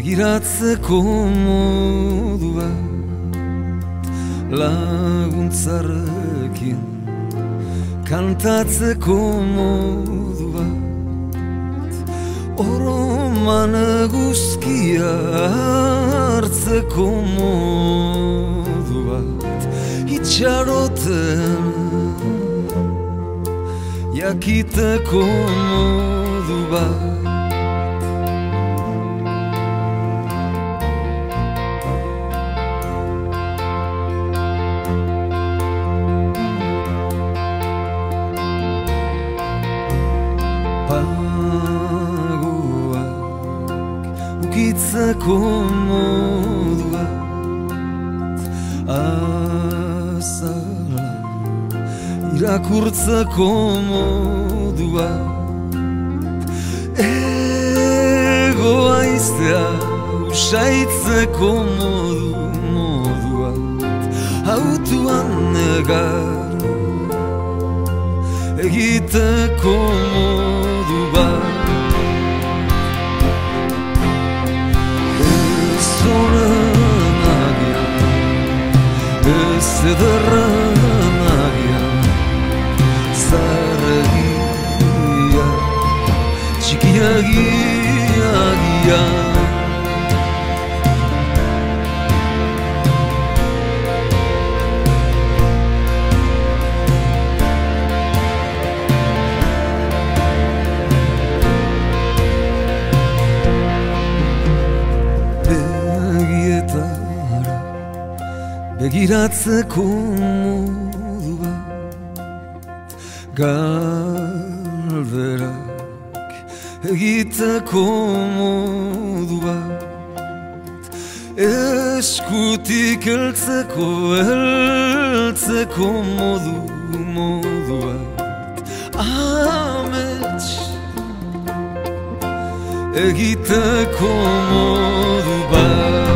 begiratzeko modua laguntzarekin kantatzeko modua oroman eguzkia hartzeko modu bat itxaroten jakiteko modu bat ukitzeko modua azala irakurtzeko modua egoa iztea usaitzeko modua hautuan negar egiteko modu bat ederren agian zarregia txikiagia agian begiratzeko modu bat galderak egiteko modu bat eskutik heltzeko modu bat amets egiteko modu bat